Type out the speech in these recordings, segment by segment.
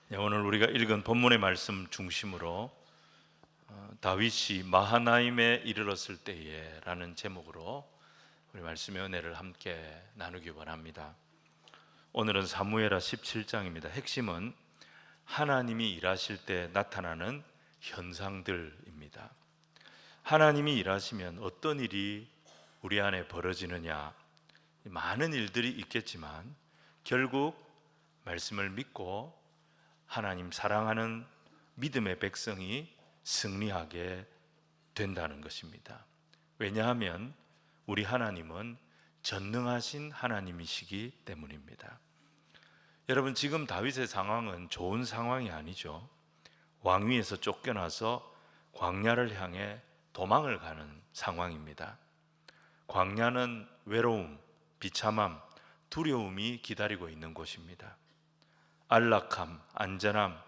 오늘 우리가 읽은 본문의 말씀 중심으로 다윗이 마하나임에 이르렀을 때에 라는 제목으로 우리 말씀의 은혜를 함께 나누기 원합니다. 오늘은 사무엘하 17장입니다. 핵심은 하나님이 일하실 때 나타나는 현상들입니다. 하나님이 일하시면 어떤 일이 우리 안에 벌어지느냐, 많은 일들이 있겠지만 결국 말씀을 믿고 하나님 사랑하는 믿음의 백성이 승리하게 된다는 것입니다. 왜냐하면 우리 하나님은 전능하신 하나님이시기 때문입니다. 여러분, 지금 다윗의 상황은 좋은 상황이 아니죠. 왕위에서 쫓겨나서 광야를 향해 도망을 가는 상황입니다. 광야는 외로움, 비참함, 두려움이 기다리고 있는 곳입니다. 안락함, 안전함,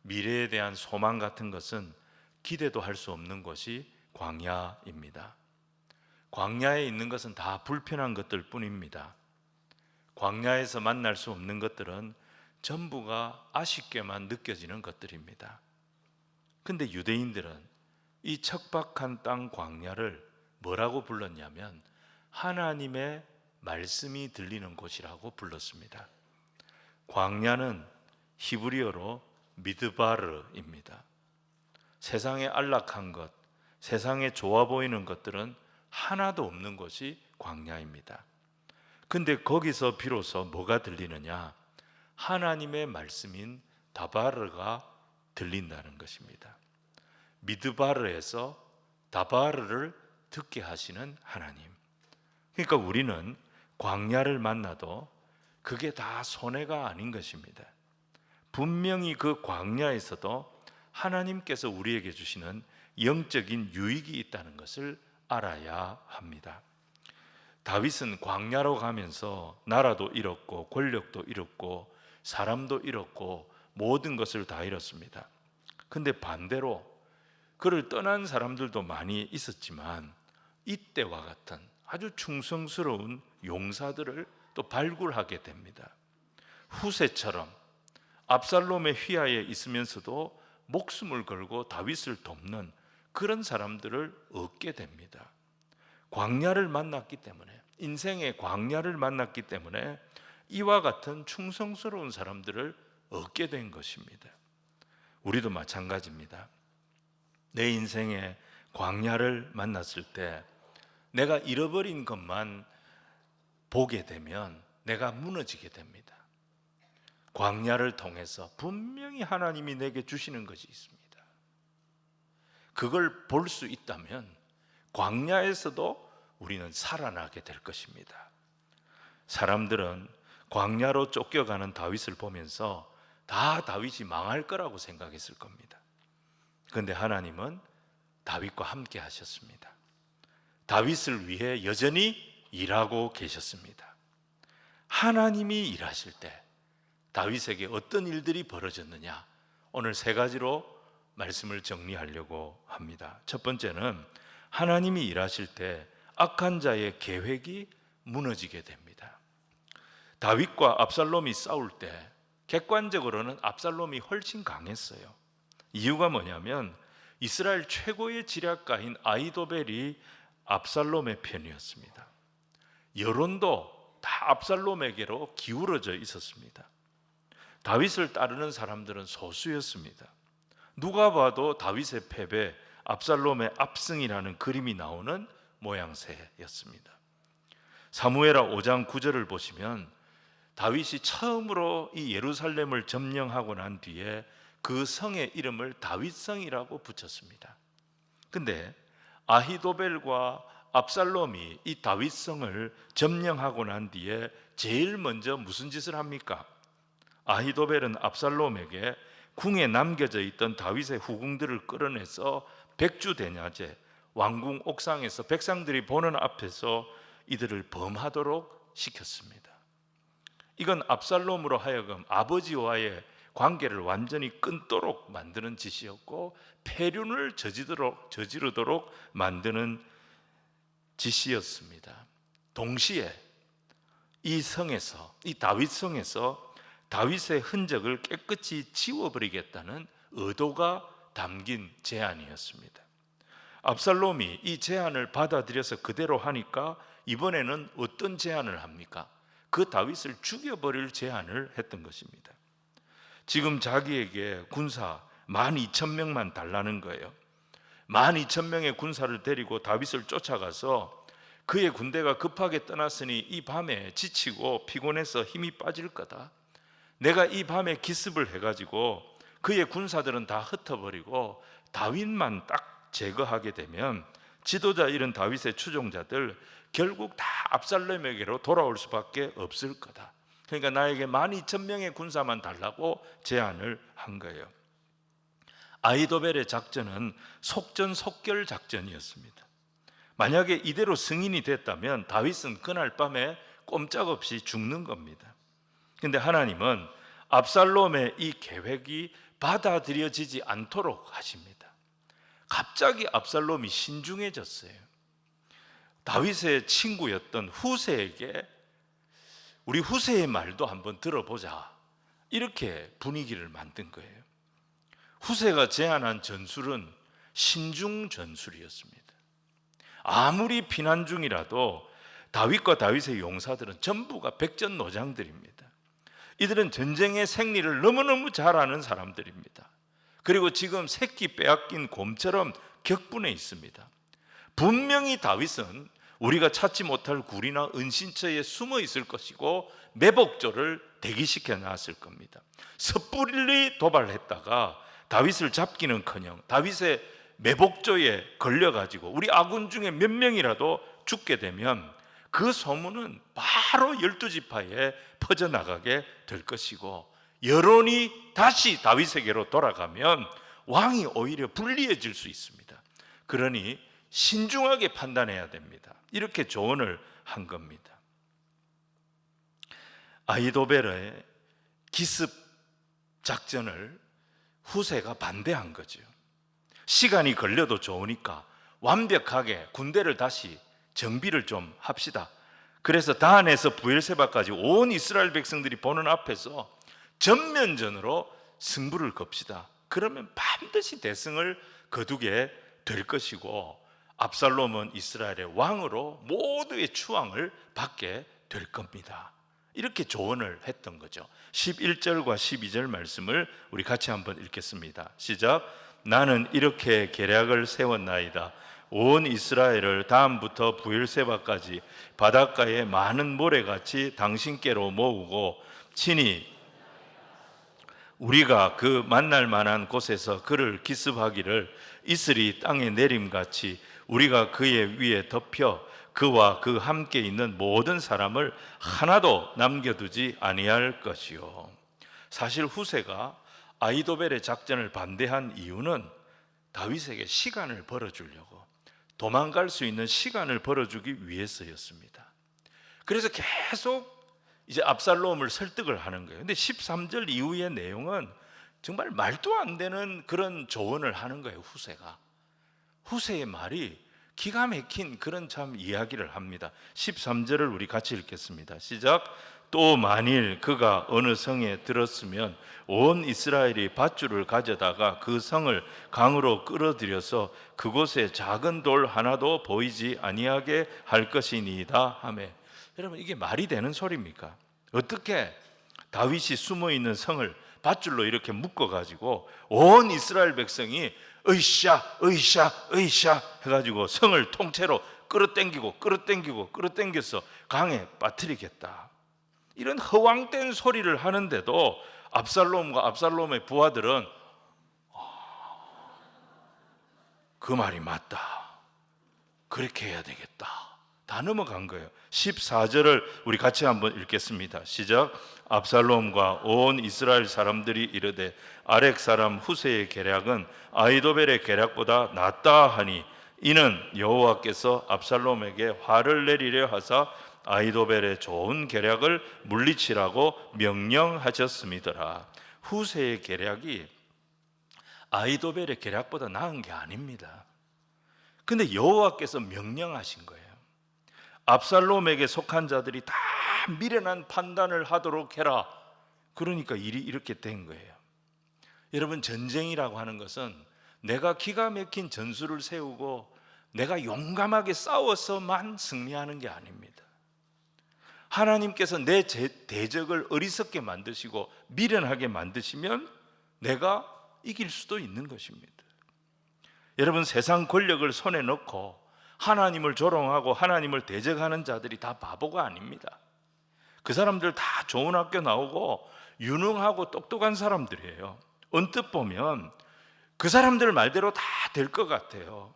미래에 대한 소망 같은 것은 기대도 할 수 없는 것이 광야입니다. 광야에 있는 것은 다 불편한 것들 뿐입니다. 광야에서 만날 수 없는 것들은 전부가 아쉽게만 느껴지는 것들입니다. 근데 유대인들은 이 척박한 땅 광야를 뭐라고 불렀냐면 하나님의 말씀이 들리는 곳이라고 불렀습니다. 광야는 히브리어로 미드바르입니다. 세상에 안락한 것, 세상에 좋아 보이는 것들은 하나도 없는 곳이 광야입니다. 근데 거기서 비로소 뭐가 들리느냐? 하나님의 말씀인 다바르가 들린다는 것입니다. 미드바르에서 다바르를 듣게 하시는 하나님. 그러니까 우리는 광야를 만나도 그게 다 손해가 아닌 것입니다. 분명히 그 광야에서도 하나님께서 우리에게 주시는 영적인 유익이 있다는 것을 알아야 합니다. 다윗은 광야로 가면서 나라도 잃었고 권력도 잃었고 사람도 잃었고 모든 것을 다 잃었습니다. 근데 반대로 그를 떠난 사람들도 많이 있었지만 이때와 같은 아주 충성스러운 용사들을 또 발굴하게 됩니다. 후세처럼 압살롬의 휘하에 있으면서도 목숨을 걸고 다윗을 돕는 그런 사람들을 얻게 됩니다. 광야를 만났기 때문에, 인생의 광야를 만났기 때문에 이와 같은 충성스러운 사람들을 얻게 된 것입니다. 우리도 마찬가지입니다. 내 인생의 광야를 만났을 때 내가 잃어버린 것만 보게 되면 내가 무너지게 됩니다. 광야를 통해서 분명히 하나님이 내게 주시는 것이 있습니다. 그걸 볼 수 있다면 광야에서도 우리는 살아나게 될 것입니다. 사람들은 광야로 쫓겨가는 다윗을 보면서 다 다윗이 망할 거라고 생각했을 겁니다. 그런데 하나님은 다윗과 함께 하셨습니다. 다윗을 위해 여전히 일하고 계셨습니다. 하나님이 일하실 때 다윗에게 어떤 일들이 벌어졌느냐, 오늘 세 가지로 말씀을 정리하려고 합니다. 첫 번째는 하나님이 일하실 때 악한 자의 계획이 무너지게 됩니다. 다윗과 압살롬이 싸울 때 객관적으로는 압살롬이 훨씬 강했어요. 이유가 뭐냐면 이스라엘 최고의 지략가인 아히도벨이 압살롬의 편이었습니다. 여론도 다 압살롬에게로 기울어져 있었습니다. 다윗을 따르는 사람들은 소수였습니다. 누가 봐도 다윗의 패배, 압살롬의 압승이라는 그림이 나오는 모양새였습니다. 사무엘하 5장 9절을 보시면 다윗이 처음으로 이 예루살렘을 점령하고 난 뒤에 그 성의 이름을 다윗성이라고 붙였습니다. 근데 아히도벨과 압살롬이 이 다윗성을 점령하고 난 뒤에 제일 먼저 무슨 짓을 합니까? 아히도벨은 압살롬에게 궁에 남겨져 있던 다윗의 후궁들을 끌어내서 백주대낮에 왕궁 옥상에서 백성들이 보는 앞에서 이들을 범하도록 시켰습니다. 이건 압살롬으로 하여금 아버지와의 관계를 완전히 끊도록 만드는 짓이었고 폐륜을 저지르도록 만드는 짓이었습니다. 동시에 이 성에서, 이 다윗성에서 다윗의 흔적을 깨끗이 지워버리겠다는 의도가 담긴 제안이었습니다. 압살롬이 이 제안을 받아들여서 그대로 하니까 이번에는 어떤 제안을 합니까? 그 다윗을 죽여버릴 제안을 했던 것입니다. 지금 자기에게 군사 12,000명만 달라는 거예요. 12,000명의 군사를 데리고 다윗을 쫓아가서 그의 군대가 급하게 떠났으니 이 밤에 지치고 피곤해서 힘이 빠질 거다. 내가 이 밤에 기습을 해가지고 그의 군사들은 다 흩어버리고 다윗만 딱 제거하게 되면 지도자 잃은 다윗의 추종자들 결국 다 압살롬에게로 돌아올 수밖에 없을 거다. 그러니까 나에게 12,000명의 군사만 달라고 제안을 한 거예요. 아히도벨의 작전은 속전속결 작전이었습니다. 만약에 이대로 승인이 됐다면 다윗은 그날 밤에 꼼짝없이 죽는 겁니다. 그런데 하나님은 압살롬의 이 계획이 받아들여지지 않도록 하십니다. 갑자기 압살롬이 신중해졌어요. 다윗의 친구였던 후세에게 우리 후세의 말도 한번 들어보자, 이렇게 분위기를 만든 거예요. 후세가 제안한 전술은 신중 전술이었습니다. 아무리 피난 중이라도 다윗과 다윗의 용사들은 전부가 백전노장들입니다. 이들은 전쟁의 생리를 너무너무 잘 아는 사람들입니다. 그리고 지금 새끼 빼앗긴 곰처럼 격분해 있습니다. 분명히 다윗은 우리가 찾지 못할 굴이나 은신처에 숨어 있을 것이고 매복조를 대기시켜 놨을 겁니다. 섣불리 도발했다가 다윗을 잡기는커녕 다윗의 매복조에 걸려가지고 우리 아군 중에 몇 명이라도 죽게 되면 그 소문은 바로 12지파에 퍼져나가게 될 것이고 여론이 다시 다윗에게로 돌아가면 왕이 오히려 불리해질 수 있습니다. 그러니 신중하게 판단해야 됩니다. 이렇게 조언을 한 겁니다. 아히도벨의 기습 작전을 후세가 반대한 거죠. 시간이 걸려도 좋으니까 완벽하게 군대를 다시 정비를 좀 합시다. 그래서 단에서 브엘세바까지 온 이스라엘 백성들이 보는 앞에서 전면전으로 승부를 겁시다. 그러면 반드시 대승을 거두게 될 것이고 압살롬은 이스라엘의 왕으로 모두의 추앙을 받게 될 겁니다. 이렇게 조언을 했던 거죠. 11절과 12절 말씀을 우리 같이 한번 읽겠습니다. 시작. 나는 이렇게 계략을 세웠나이다. 온 이스라엘을 다음부터 브엘세바까지 바닷가에 많은 모래같이 당신께로 모으고 친히 우리가 그 만날 만한 곳에서 그를 기습하기를 이슬이 땅에 내림같이 우리가 그의 위에 덮여 그와 그 함께 있는 모든 사람을 하나도 남겨두지 아니할 것이요. 사실 후세가 아히도벨의 작전을 반대한 이유는 다윗에게 시간을 벌어주려고, 도망갈 수 있는 시간을 벌어주기 위해서였습니다. 그래서 계속 이제 압살롬을 설득을 하는 거예요. 근데 13절 이후의 내용은 정말 말도 안 되는 그런 조언을 하는 거예요. 후세의 말이 기가 막힌 그런 참 이야기를 합니다. 13절을 우리 같이 읽겠습니다. 시작. 또 만일 그가 어느 성에 들었으면 온 이스라엘이 밧줄을 가져다가 그 성을 강으로 끌어들여서 그곳에 작은 돌 하나도 보이지 아니하게 할 것이니이다 하매. 여러분, 이게 말이 되는 소리입니까? 어떻게 다윗이 숨어 있는 성을 밧줄로 이렇게 묶어가지고 온 이스라엘 백성이 으쌰 으쌰 으쌰 해가지고 성을 통째로 끌어당겨서 강에 빠뜨리겠다, 이런 허황된 소리를 하는데도 압살롬과 압살롬의 부하들은 그 말이 맞다, 그렇게 해야 되겠다, 다 넘어간 거예요. 14절을 우리 같이 한번 읽겠습니다. 시작. 압살롬과 온 이스라엘 사람들이 이르되 아렉 사람 후세의 계략은 아히도벨의 계략보다 낫다 하니 이는 여호와께서 압살롬에게 화를 내리려 하사 아히도벨의 좋은 계략을 물리치라고 명령하셨음이더라. 후세의 계략이 아히도벨의 계략보다 나은 게 아닙니다. 근데 여호와께서 명령하신 거예요. 압살롬에게 속한 자들이 다 미련한 판단을 하도록 해라. 그러니까 일이 이렇게 된 거예요. 여러분, 전쟁이라고 하는 것은 내가 기가 막힌 전술을 세우고 내가 용감하게 싸워서만 승리하는 게 아닙니다. 하나님께서 내 대적을 어리석게 만드시고 미련하게 만드시면 내가 이길 수도 있는 것입니다. 여러분, 세상 권력을 손에 넣고 하나님을 조롱하고 하나님을 대적하는 자들이 다 바보가 아닙니다. 그 사람들 다 좋은 학교 나오고 유능하고 똑똑한 사람들이에요. 언뜻 보면 그 사람들 말대로 다 될 것 같아요.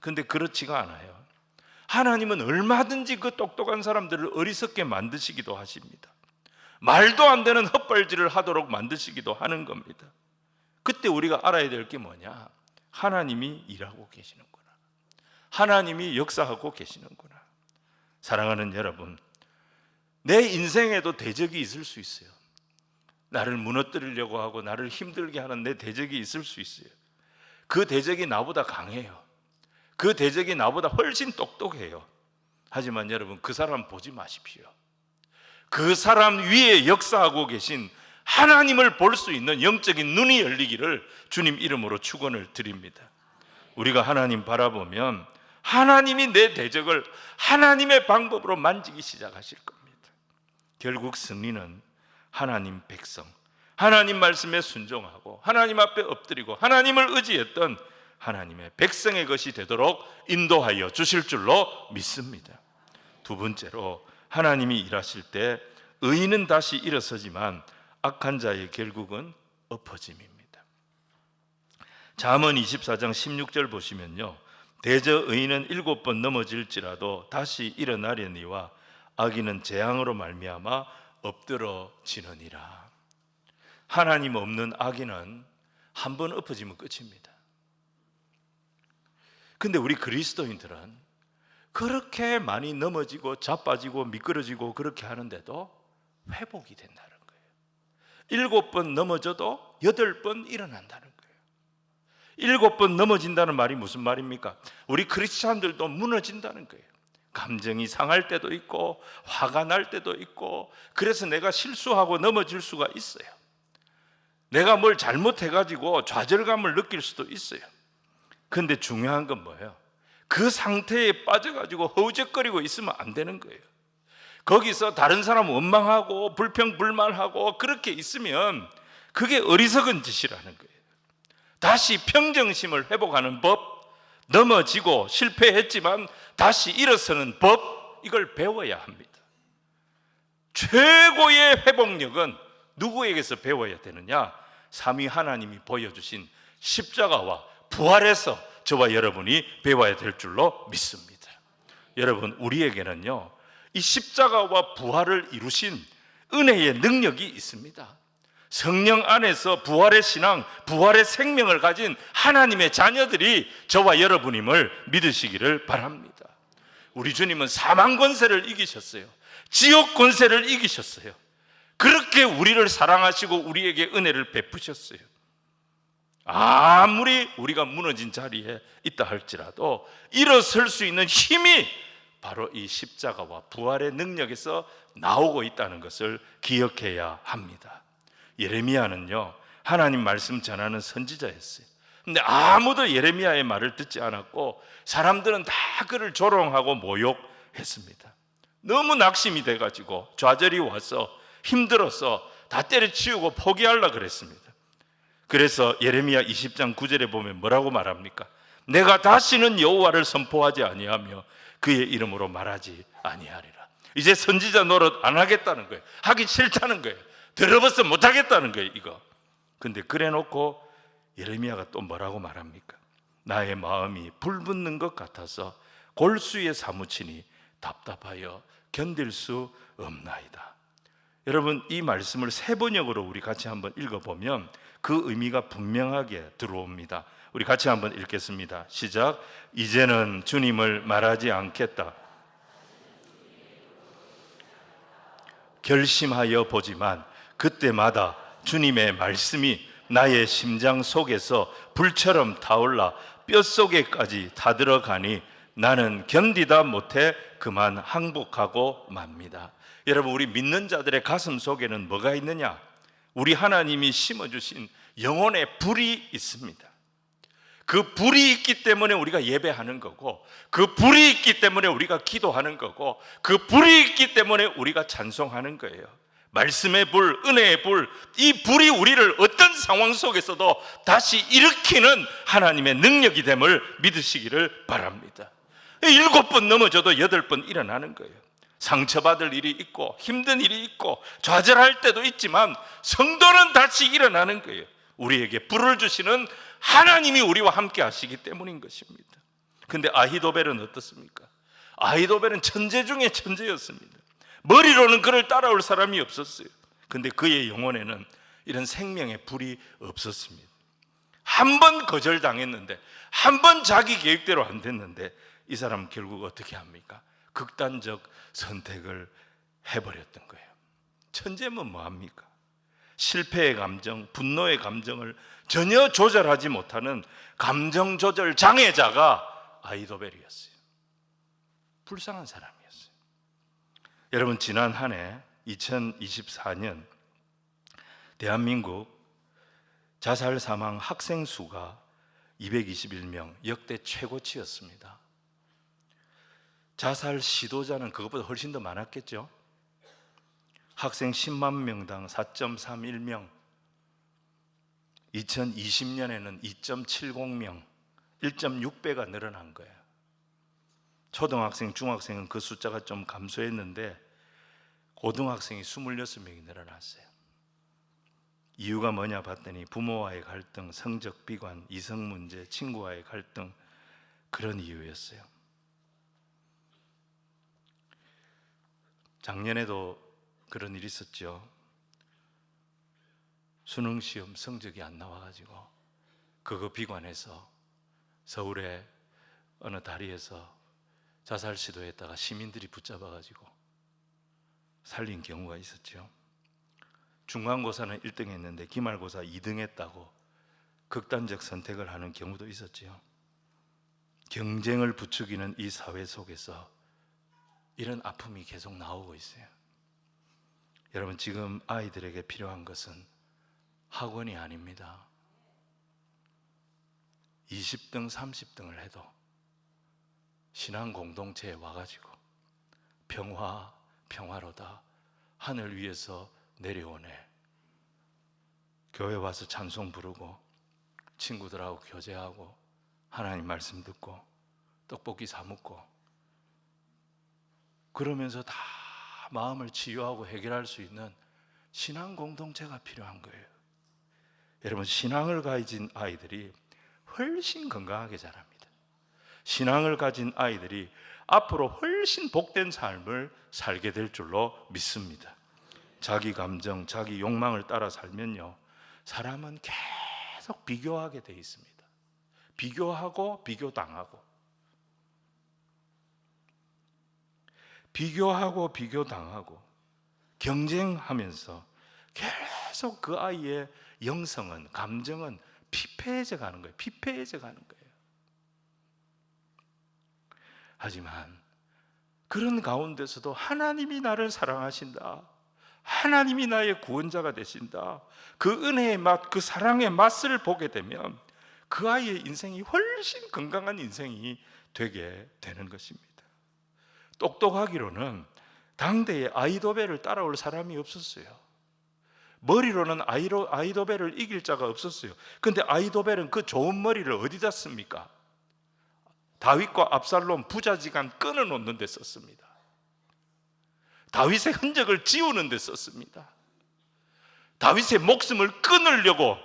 근데 그렇지가 않아요. 하나님은 얼마든지 그 똑똑한 사람들을 어리석게 만드시기도 하십니다. 말도 안 되는 헛발질을 하도록 만드시기도 하는 겁니다. 그때 우리가 알아야 될 게 뭐냐? 하나님이 일하고 계시는구나. 하나님이 역사하고 계시는구나. 사랑하는 여러분, 내 인생에도 대적이 있을 수 있어요. 나를 무너뜨리려고 하고 나를 힘들게 하는 내 대적이 있을 수 있어요. 그 대적이 나보다 강해요. 그 대적이 나보다 훨씬 똑똑해요. 하지만 여러분, 그 사람 보지 마십시오. 그 사람 위에 역사하고 계신 하나님을 볼 수 있는 영적인 눈이 열리기를 주님 이름으로 축원을 드립니다. 우리가 하나님 바라보면 하나님이 내 대적을 하나님의 방법으로 만지기 시작하실 겁니다. 결국 승리는 하나님 백성, 하나님 말씀에 순종하고 하나님 앞에 엎드리고 하나님을 의지했던 하나님의 백성의 것이 되도록 인도하여 주실 줄로 믿습니다. 두 번째로, 하나님이 일하실 때 의인은 다시 일어서지만 악한 자의 결국은 엎어짐입니다. 잠언 24장 16절 보시면요, 대저 의인은 7번 넘어질지라도 다시 일어나려니와 악인은 재앙으로 말미암아 엎드러지느니라. 하나님 없는 악인은 한 번 엎어지면 끝입니다. 근데 우리 그리스도인들은 그렇게 많이 넘어지고 자빠지고 미끄러지고 그렇게 하는데도 회복이 된다는 거예요. 7번 넘어져도 8번 일어난다는 거예요. 7번 넘어진다는 말이 무슨 말입니까? 우리 크리스찬들도 무너진다는 거예요. 감정이 상할 때도 있고 화가 날 때도 있고, 그래서 내가 실수하고 넘어질 수가 있어요. 내가 뭘 잘못해가지고 좌절감을 느낄 수도 있어요. 근데 중요한 건 뭐예요? 그 상태에 빠져가지고 허우적거리고 있으면 안 되는 거예요. 거기서 다른 사람 원망하고 불평불만하고 그렇게 있으면 그게 어리석은 짓이라는 거예요. 다시 평정심을 회복하는 법, 넘어지고 실패했지만 다시 일어서는 법, 이걸 배워야 합니다. 최고의 회복력은 누구에게서 배워야 되느냐? 삼위 하나님이 보여주신 십자가와 부활에서 저와 여러분이 배워야 될 줄로 믿습니다. 여러분, 우리에게는요, 이 십자가와 부활을 이루신 은혜의 능력이 있습니다. 성령 안에서 부활의 신앙, 부활의 생명을 가진 하나님의 자녀들이 저와 여러분임을 믿으시기를 바랍니다. 우리 주님은 사망 권세를 이기셨어요. 지옥 권세를 이기셨어요. 그렇게 우리를 사랑하시고 우리에게 은혜를 베푸셨어요. 아무리 우리가 무너진 자리에 있다 할지라도 일어설 수 있는 힘이 바로 이 십자가와 부활의 능력에서 나오고 있다는 것을 기억해야 합니다. 예레미야는요, 하나님 말씀 전하는 선지자였어요. 근데 아무도 예레미야의 말을 듣지 않았고 사람들은 다 그를 조롱하고 모욕했습니다. 너무 낙심이 돼가지고 좌절이 와서 힘들어서 다 때려치우고 포기하려고 그랬습니다. 그래서 예레미야 20장 9절에 보면 뭐라고 말합니까? 내가 다시는 여호와를 선포하지 아니하며 그의 이름으로 말하지 아니하리라. 이제 선지자 노릇 안 하겠다는 거예요. 하기 싫다는 거예요. 들어봐서 못 하겠다는 거예요, 이거. 근데 그래 놓고 예레미야가 또 뭐라고 말합니까? 나의 마음이 불붙는 것 같아서 골수에 사무치니 답답하여 견딜 수 없나이다. 여러분, 이 말씀을 세 번역으로 우리 같이 한번 읽어보면 그 의미가 분명하게 들어옵니다. 우리 같이 한번 읽겠습니다. 시작. 이제는 주님을 말하지 않겠다. 결심하여 보지만 그때마다 주님의 말씀이 나의 심장 속에서 불처럼 타올라 뼛속에까지 다들어가니 나는 견디다 못해 그만 항복하고 맙니다. 여러분, 우리 믿는 자들의 가슴 속에는 뭐가 있느냐? 우리 하나님이 심어주신 영혼의 불이 있습니다. 그 불이 있기 때문에 우리가 예배하는 거고, 그 불이 있기 때문에 우리가 기도하는 거고, 그 불이 있기 때문에 우리가 찬송하는 거예요. 말씀의 불, 은혜의 불, 이 불이 우리를 어떤 상황 속에서도 다시 일으키는 하나님의 능력이 됨을 믿으시기를 바랍니다. 7번 넘어져도 8번 일어나는 거예요. 상처받을 일이 있고 힘든 일이 있고 좌절할 때도 있지만 성도는 다시 일어나는 거예요. 우리에게 불을 주시는 하나님이 우리와 함께 하시기 때문인 것입니다. 근데 아히도벨은 어떻습니까? 아히도벨은 천재 중에 천재였습니다. 머리로는 그를 따라올 사람이 없었어요. 근데 그의 영혼에는 이런 생명의 불이 없었습니다. 한 번 거절당했는데, 한 번 자기 계획대로 안 됐는데 이 사람은 결국 어떻게 합니까? 극단적 선택을 해버렸던 거예요. 천재면 뭐합니까? 실패의 감정, 분노의 감정을 전혀 조절하지 못하는 감정 조절 장애자가 아히도벨이었어요. 불쌍한 사람이었어요. 여러분, 지난 한 해 2024년 대한민국 자살 사망 학생 수가 221명, 역대 최고치였습니다. 자살 시도자는 그것보다 훨씬 더 많았겠죠. 학생 10만 명당 4.31명, 2020년에는 2.70명, 1.6배가 늘어난 거예요. 초등학생, 중학생은 그 숫자가 좀 감소했는데 고등학생이 26명이 늘어났어요. 이유가 뭐냐 봤더니 부모와의 갈등, 성적 비관, 이성 문제, 친구와의 갈등, 그런 이유였어요. 작년에도 그런 일이 있었죠. 수능시험 성적이 안 나와가지고 그거 비관해서 서울의 어느 다리에서 자살 시도했다가 시민들이 붙잡아가지고 살린 경우가 있었죠. 중간고사는 1등 했는데 기말고사 2등 했다고 극단적 선택을 하는 경우도 있었죠. 경쟁을 부추기는 이 사회 속에서 이런 아픔이 계속 나오고 있어요. 여러분, 지금 아이들에게 필요한 것은 학원이 아닙니다. 20등, 30등을 해도 신앙 공동체에 와가지고 평화로다, 하늘 위에서 내려오네, 교회 와서 찬송 부르고 친구들하고 교제하고 하나님 말씀 듣고 떡볶이 사 먹고 그러면서 다 마음을 치유하고 해결할 수 있는 신앙 공동체가 필요한 거예요. 여러분, 신앙을 가진 아이들이 훨씬 건강하게 자랍니다. 신앙을 가진 아이들이 앞으로 훨씬 복된 삶을 살게 될 줄로 믿습니다. 자기 감정, 자기 욕망을 따라 살면요, 사람은 계속 비교하게 돼 있습니다. 비교하고 비교당하고 경쟁하면서 계속 그 아이의 영성은, 감정은 피폐해져 가는 거예요. 하지만 그런 가운데서도 하나님이 나를 사랑하신다, 하나님이 나의 구원자가 되신다, 그 은혜의 맛, 그 사랑의 맛을 보게 되면 그 아이의 인생이 훨씬 건강한 인생이 되게 되는 것입니다. 똑똑하기로는 당대에 아히도벨을 따라올 사람이 없었어요. 머리로는 아히도벨을 이길 자가 없었어요. 그런데 아히도벨은 그 좋은 머리를 어디다 씁니까? 다윗과 압살롬 부자지간 끊어놓는 데 썼습니다. 다윗의 흔적을 지우는 데 썼습니다. 다윗의 목숨을 끊으려고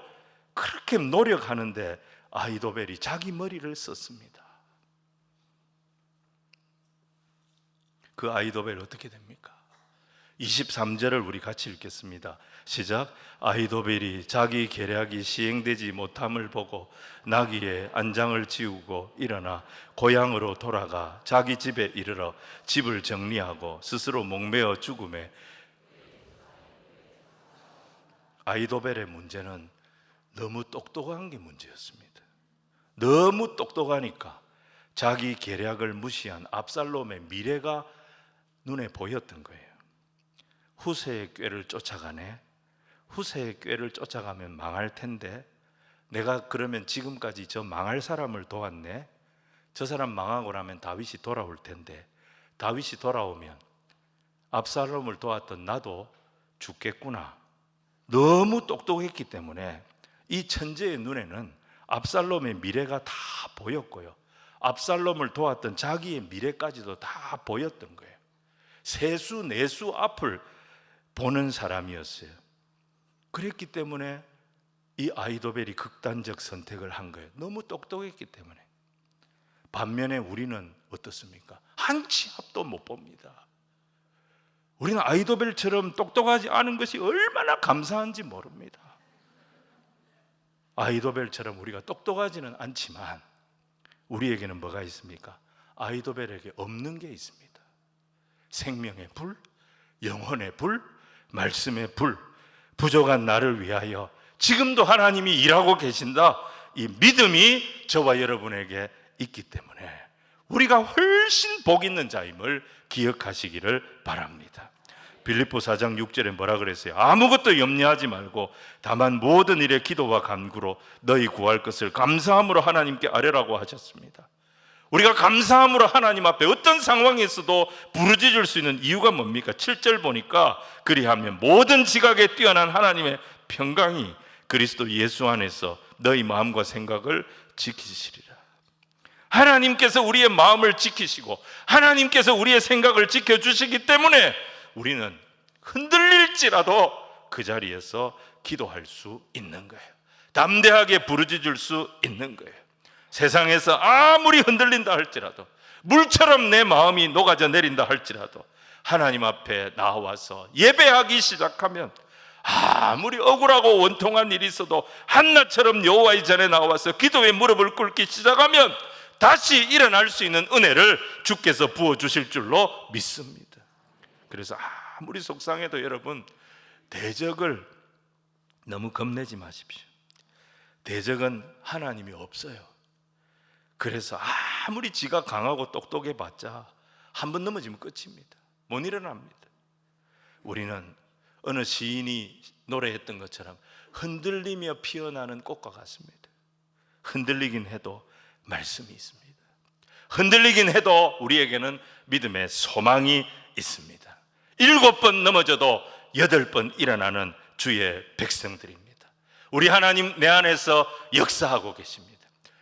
그렇게 노력하는데 아히도벨이 자기 머리를 썼습니다. 그 아히도벨 어떻게 됩니까? 23절을 우리 같이 읽겠습니다. 시작. 아히도벨이 자기 계략이 시행되지 못함을 보고 나귀의 안장을 지우고 일어나 고향으로 돌아가 자기 집에 이르러 집을 정리하고 스스로 목매어 죽음에. 아히도벨의 문제는 너무 똑똑한 게 문제였습니다. 너무 똑똑하니까 자기 계략을 무시한 압살롬의 미래가 눈에 보였던 거예요. 후세의 꾀를 쫓아가네. 후세의 꾀를 쫓아가면 망할 텐데 내가 그러면 지금까지 저 망할 사람을 도왔네. 저 사람 망하고 나면 다윗이 돌아올 텐데 다윗이 돌아오면 압살롬을 도왔던 나도 죽겠구나. 너무 똑똑했기 때문에 이 천재의 눈에는 압살롬의 미래가 다 보였고요, 압살롬을 도왔던 자기의 미래까지도 다 보였던 거예요. 세수 내수 앞을 보는 사람이었어요. 그랬기 때문에 이 아히도벨이 극단적 선택을 한 거예요. 너무 똑똑했기 때문에. 반면에 우리는 어떻습니까? 한 치 앞도 못 봅니다. 우리는 아히도벨처럼 똑똑하지 않은 것이 얼마나 감사한지 모릅니다. 아히도벨처럼 우리가 똑똑하지는 않지만 우리에게는 뭐가 있습니까? 아히도벨에게 없는 게 있습니다. 생명의 불, 영혼의 불, 말씀의 불, 부족한 나를 위하여 지금도 하나님이 일하고 계신다, 이 믿음이 저와 여러분에게 있기 때문에 우리가 훨씬 복 있는 자임을 기억하시기를 바랍니다. 빌립보 4장 6절에 뭐라 그랬어요? 아무것도 염려하지 말고 다만 모든 일에 기도와 간구로 너희 구할 것을 감사함으로 하나님께 아뢰라고 하셨습니다. 우리가 감사함으로 하나님 앞에 어떤 상황에서도 부르짖을 수 있는 이유가 뭡니까? 7절 보니까 그리하면 모든 지각에 뛰어난 하나님의 평강이 그리스도 예수 안에서 너희 마음과 생각을 지키시리라. 하나님께서 우리의 마음을 지키시고 하나님께서 우리의 생각을 지켜주시기 때문에 우리는 흔들릴지라도 그 자리에서 기도할 수 있는 거예요. 담대하게 부르짖을 수 있는 거예요. 세상에서 아무리 흔들린다 할지라도, 물처럼 내 마음이 녹아져 내린다 할지라도 하나님 앞에 나와서 예배하기 시작하면 아무리 억울하고 원통한 일이 있어도 한나처럼 여호와의 전에 나와서 기도의 무릎을 꿇기 시작하면 다시 일어날 수 있는 은혜를 주께서 부어주실 줄로 믿습니다. 그래서 아무리 속상해도 여러분, 대적을 너무 겁내지 마십시오. 대적은 하나님이 없어요. 그래서 아무리 지가 강하고 똑똑해봤자 한 번 넘어지면 끝입니다. 못 일어납니다. 우리는 어느 시인이 노래했던 것처럼 흔들리며 피어나는 꽃과 같습니다. 흔들리긴 해도 말씀이 있습니다. 흔들리긴 해도 우리에게는 믿음의 소망이 있습니다. 7번 넘어져도 8번 일어나는 주의 백성들입니다. 우리 하나님 내 안에서 역사하고 계십니다.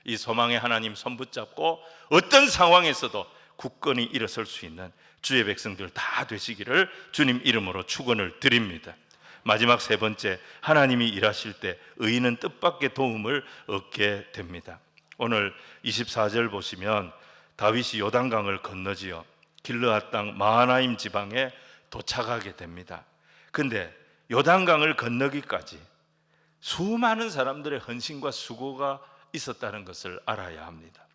이 소망의 하나님 손 붙잡고 어떤 상황에서도 굳건히 일어설 수 있는 주의 백성들 다 되시기를 주님 이름으로 축원을 드립니다. 마지막 세 번째, 하나님이 일하실 때 의인은 뜻밖의 도움을 얻게 됩니다. 오늘 24절 보시면 다윗이 요단강을 건너지어 길르앗 땅 마하나임 지방에 도착하게 됩니다. 근데 요단강을 건너기까지 수많은 사람들의 헌신과 수고가 있었다는 것을 알아야 합니다.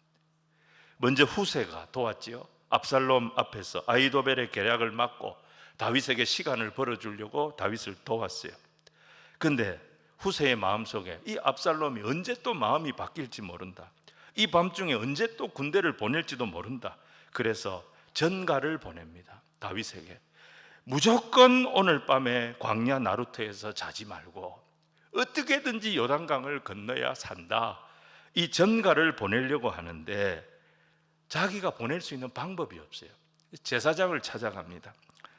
먼저 후세가 도왔지요. 압살롬 앞에서 아히도벨의 계략을 막고 다윗에게 시간을 벌어주려고 다윗을 도왔어요. 근데 후세의 마음속에 이 압살롬이 언제 또 마음이 바뀔지 모른다, 이 밤중에 언제 또 군대를 보낼지도 모른다. 그래서 전가를 보냅니다. 다윗에게 무조건 오늘 밤에 광야 나루터에서 자지 말고 어떻게든지 요단강을 건너야 산다, 이 전가를 보내려고 하는데 자기가 보낼 수 있는 방법이 없어요. 제사장을 찾아갑니다.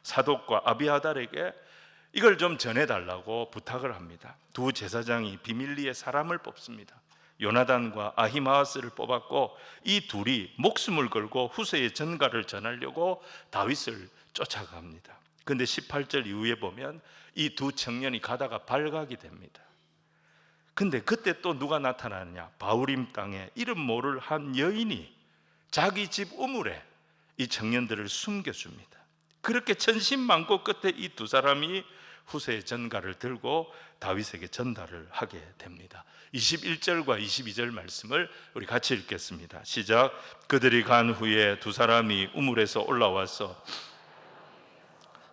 사독과 아비아달에게 이걸 좀 전해달라고 부탁을 합니다. 두 제사장이 비밀리에 사람을 뽑습니다. 요나단과 아히마아스를 뽑았고 이 둘이 목숨을 걸고 후세의 전가를 전하려고 다윗을 쫓아갑니다. 근데 18절 이후에 보면 이 두 청년이 가다가 발각이 됩니다. 근데 그때 또 누가 나타나느냐, 바우림 땅에 이름 모를 한 여인이 자기 집 우물에 이 청년들을 숨겨줍니다. 그렇게 천신만고 끝에 이 두 사람이 후세의 전가를 들고 다윗에게 전달을 하게 됩니다. 21절과 22절 말씀을 우리 같이 읽겠습니다. 시작. 그들이 간 후에 두 사람이 우물에서 올라와서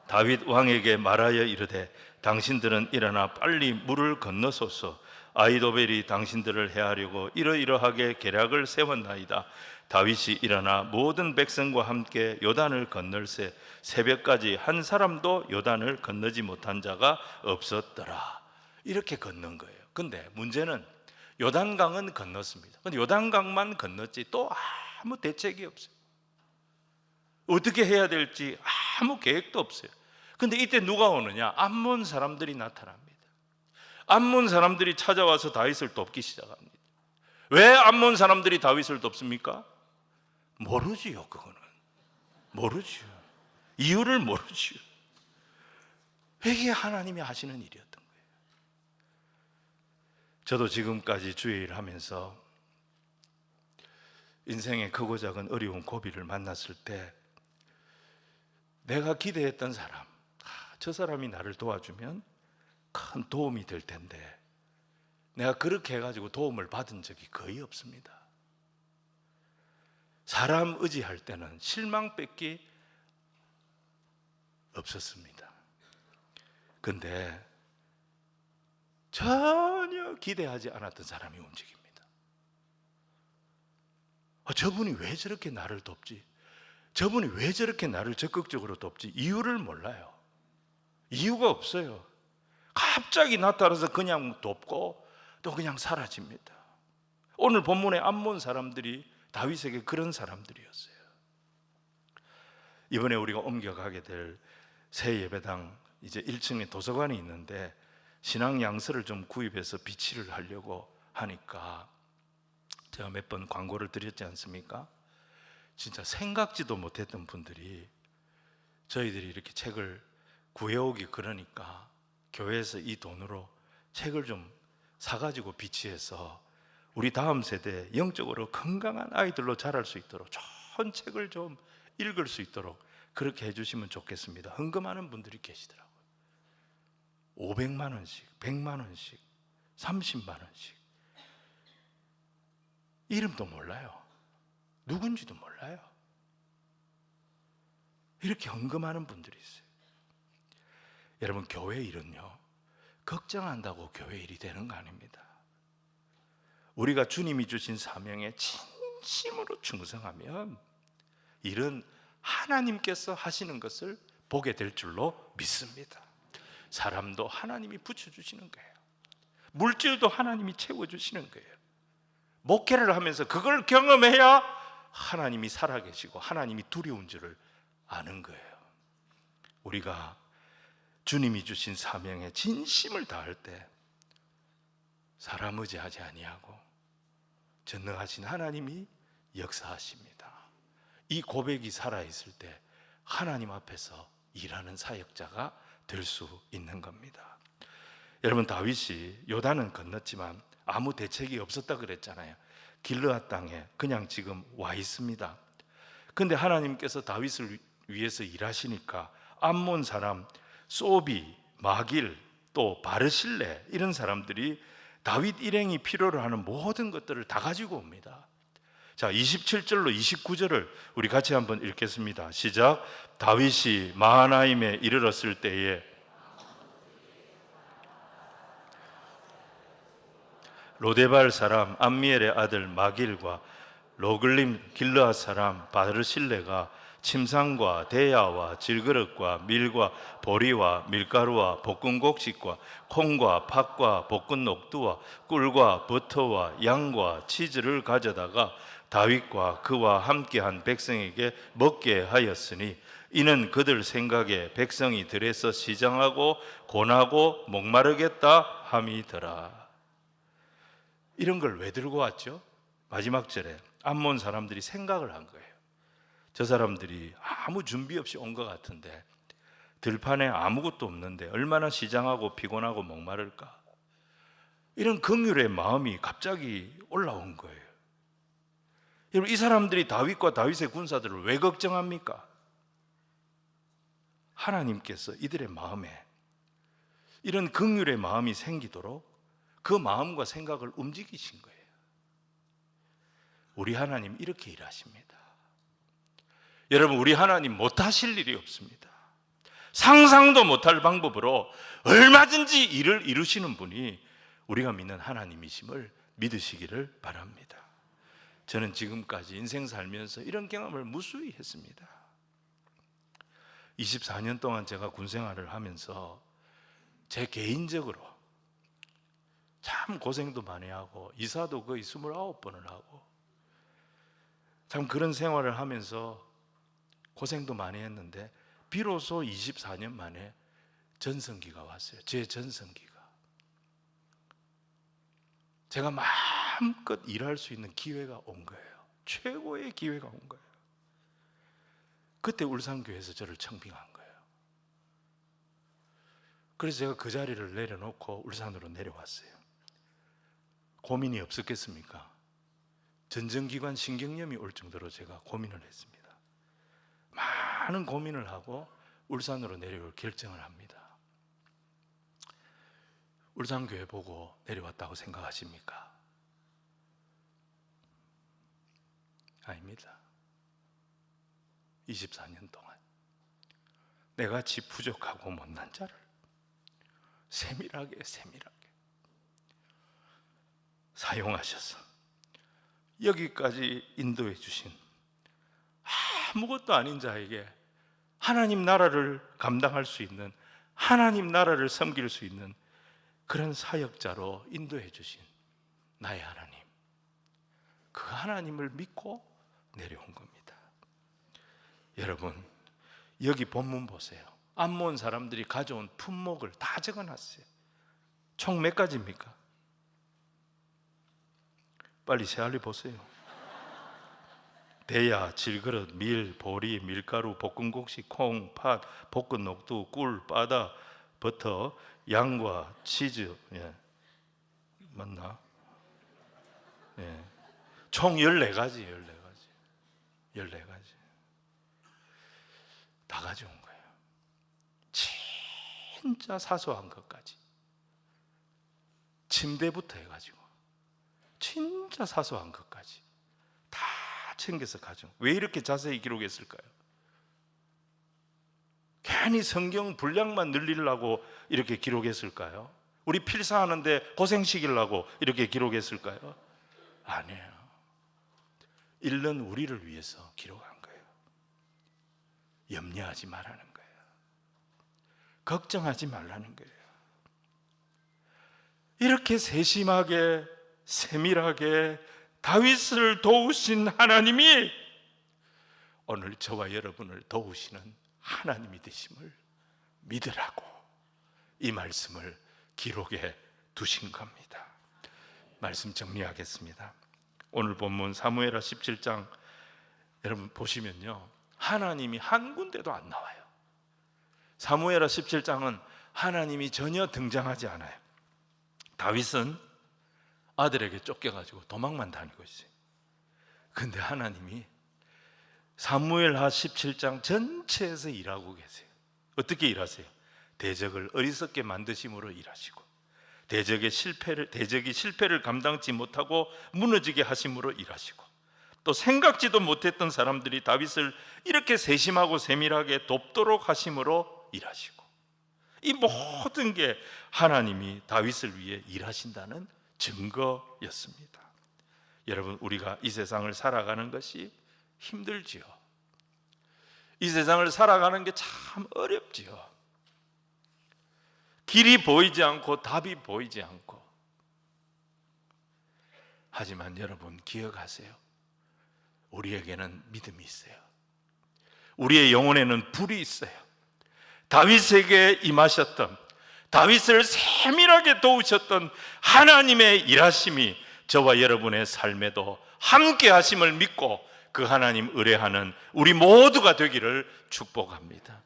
다윗 왕에게 말하여 이르되 당신들은 일어나 빨리 물을 건너소서. 아히도벨이 당신들을 해하려고 이러이러하게 계략을 세웠나이다. 다윗이 일어나 모든 백성과 함께 요단을 건널새 새벽까지 한 사람도 요단을 건너지 못한 자가 없었더라. 이렇게 걷는 거예요. 근데 문제는 요단강은 건넜습니다. 근데 요단강만 건넜지 또 아무 대책이 없어요. 어떻게 해야 될지 아무 계획도 없어요. 근데 이때 누가 오느냐? 암몬 사람들이 나타납니다. 암몬 사람들이 찾아와서 다윗을 돕기 시작합니다. 왜 암몬 사람들이 다윗을 돕습니까? 모르지요. 그거는 모르지요. 이유를 모르지요. 이게 하나님이 하시는 일이었던 거예요. 저도 지금까지 주의 일을 하면서 인생의 크고 작은 어려운 고비를 만났을 때 내가 기대했던 사람, 저 사람이 나를 도와주면 큰 도움이 될 텐데 내가 그렇게 해가지고 도움을 받은 적이 거의 없습니다. 사람 의지할 때는 실망밖에 없었습니다. 근데 전혀 기대하지 않았던 사람이 움직입니다. 저분이 왜 저렇게 나를 돕지? 저분이 왜 저렇게 나를 적극적으로 돕지? 이유를 몰라요. 이유가 없어요. 갑자기 나타나서 그냥 돕고 또 그냥 사라집니다. 오늘 본문의 암몬 사람들이 다윗에게 그런 사람들이었어요. 이번에 우리가 옮겨가게 될 새 예배당 이제 1층에 도서관이 있는데 신앙 양서를 좀 구입해서 비치를 하려고 하니까 제가 몇 번 광고를 드렸지 않습니까? 진짜 생각지도 못했던 분들이 저희들이 이렇게 책을 구해오기 그러니까 교회에서 이 돈으로 책을 좀 사가지고 비치해서 우리 다음 세대 영적으로 건강한 아이들로 자랄 수 있도록 좋은 책을 좀 읽을 수 있도록 그렇게 해주시면 좋겠습니다. 헌금하는 분들이 계시더라고요. 500만 원씩, 100만 원씩, 30만 원씩. 이름도 몰라요. 누군지도 몰라요. 이렇게 헌금하는 분들이 있어요. 여러분, 교회 일은요, 걱정한다고 교회 일이 되는 거 아닙니다. 우리가 주님이 주신 사명에 진심으로 충성하면 일은 하나님께서 하시는 것을 보게 될 줄로 믿습니다. 사람도 하나님이 붙여주시는 거예요. 물질도 하나님이 채워주시는 거예요. 목회를 하면서 그걸 경험해야 하나님이 살아계시고 하나님이 두려운 줄을 아는 거예요. 우리가 주님이 주신 사명에 진심을 다할 때 사람 의지하지 아니하고 전능하신 하나님이 역사하십니다. 이 고백이 살아있을 때 하나님 앞에서 일하는 사역자가 될 수 있는 겁니다. 여러분, 다윗이 요단은 건넜지만 아무 대책이 없었다 그랬잖아요. 길르앗 땅에 그냥 지금 와 있습니다. 근데 하나님께서 다윗을 위해서 일하시니까 암몬 사람 소비, 마길, 또 바르실레 이런 사람들이 다윗 일행이 필요로 하는 모든 것들을 다 가지고 옵니다. 자, 27절로 29절을 우리 같이 한번 읽겠습니다. 시작. 다윗이 마하나임에 이르렀을 때에 로데발 사람 암미엘의 아들 마길과 로글림 길르앗 사람 바르실레가 침상과 대야와 질그릇과 밀과 보리와 밀가루와 볶은 곡식과 콩과 팥과 볶은 녹두와 꿀과 버터와 양과 치즈를 가져다가 다윗과 그와 함께한 백성에게 먹게 하였으니 이는 그들 생각에 백성이 들에서 시장하고 고나고 목마르겠다 함이더라. 이런 걸 왜 들고 왔죠? 마지막 절에 암몬 사람들이 생각을 한 거예요. 저 사람들이 아무 준비 없이 온 것 같은데 들판에 아무것도 없는데 얼마나 시장하고 피곤하고 목마를까? 이런 긍휼의 마음이 갑자기 올라온 거예요. 여러분, 이 사람들이 다윗과 다윗의 군사들을 왜 걱정합니까? 하나님께서 이들의 마음에 이런 긍휼의 마음이 생기도록 그 마음과 생각을 움직이신 거예요. 우리 하나님 이렇게 일하십니다. 여러분, 우리 하나님 못하실 일이 없습니다. 상상도 못할 방법으로 얼마든지 일을 이루시는 분이 우리가 믿는 하나님이심을 믿으시기를 바랍니다. 저는 지금까지 인생 살면서 이런 경험을 무수히 했습니다. 24년 동안 제가 군 생활을 하면서 제 개인적으로 참 고생도 많이 하고 이사도 거의 29번을 하고 참 그런 생활을 하면서 고생도 많이 했는데 비로소 24년 만에 전성기가 왔어요. 제 전성기가. 제가 마음껏 일할 수 있는 기회가 온 거예요. 최고의 기회가 온 거예요. 그때 울산교회에서 저를 청빙한 거예요. 그래서 제가 그 자리를 내려놓고 울산으로 내려왔어요. 고민이 없었겠습니까? 전정기관 신경염이 올 정도로 제가 고민을 했습니다. 많은 고민을 하고 울산으로 내려올 결정을 합니다. 울산교회 보고 내려왔다고 생각하십니까? 아닙니다. 24년 동안 내같이 부족하고 못난 자를 세밀하게 사용하셔서 여기까지 인도해 주신 아무것도 아닌 자에게 하나님 나라를 감당할 수 있는, 하나님 나라를 섬길 수 있는 그런 사역자로 인도해 주신 나의 하나님, 그 하나님을 믿고 내려온 겁니다. 여러분, 여기 본문 보세요. 암몬 사람들이 가져온 품목을 다 적어놨어요. 총 몇 가지입니까? 빨리 새알리 보세요. 대야, 질그릇, 밀, 보리, 밀가루, 볶음국시, 콩, 팥, 볶은 녹두, 꿀, 바다, 버터, 양과 치즈. 예. 맞나? 예. 총 14가지. 다 가져온 거예요. 진짜 사소한 것까지. 침대부터 해가지고 진짜 사소한 것까지 다 챙겨서 가져온. 왜 이렇게 자세히 기록했을까요? 괜히 성경 분량만 늘리려고 이렇게 기록했을까요? 우리 필사하는데 고생시키려고 이렇게 기록했을까요? 아니에요. 잃는 우리를 위해서 기록한 거예요. 염려하지 말라는 거예요. 걱정하지 말라는 거예요. 이렇게 세심하게 세밀하게 다윗을 도우신 하나님이 오늘 저와 여러분을 도우시는 하나님이 되심을 믿으라고 이 말씀을 기록해 두신 겁니다. 말씀 정리하겠습니다. 오늘 본문 사무엘하 17장 여러분 보시면요, 하나님이 한 군데도 안 나와요. 사무엘하 17장은 하나님이 전혀 등장하지 않아요. 다윗은 아들에게 쫓겨가지고 도망만 다니고 있어요. 근데 하나님이 사무엘하 17장 전체에서 일하고 계세요. 어떻게 일하세요? 대적을 어리석게 만드심으로 일하시고, 대적이 실패를 감당치 못하고 무너지게 하심으로 일하시고, 또 생각지도 못했던 사람들이 다윗을 이렇게 세심하고 세밀하게 돕도록 하심으로 일하시고, 이 모든 게 하나님이 다윗을 위해 일하신다는 증거였습니다. 여러분, 우리가 이 세상을 살아가는 것이 힘들지요. 이 세상을 살아가는 게 참 어렵지요. 길이 보이지 않고 답이 보이지 않고. 하지만 여러분 기억하세요. 우리에게는 믿음이 있어요. 우리의 영혼에는 불이 있어요. 다윗에게 임하셨던, 다윗을 세밀하게 도우셨던 하나님의 일하심이 저와 여러분의 삶에도 함께 하심을 믿고 그 하나님 의뢰하는 우리 모두가 되기를 축복합니다.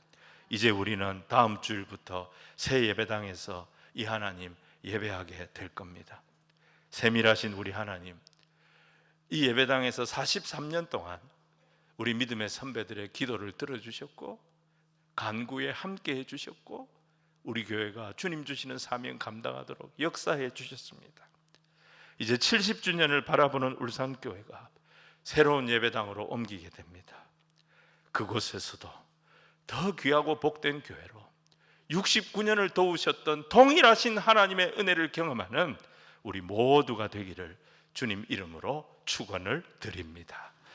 이제 우리는 다음 주일부터 새 예배당에서 이 하나님 예배하게 될 겁니다. 세밀하신 우리 하나님, 이 예배당에서 43년 동안 우리 믿음의 선배들의 기도를 들어주셨고, 간구에 함께 해주셨고, 우리 교회가 주님 주시는 사명 감당하도록 역사해 주셨습니다. 이제 70주년을 바라보는 울산교회가 새로운 예배당으로 옮기게 됩니다. 그곳에서도 더 귀하고 복된 교회로 69년을 도우셨던 동일하신 하나님의 은혜를 경험하는 우리 모두가 되기를 주님 이름으로 축원을 드립니다.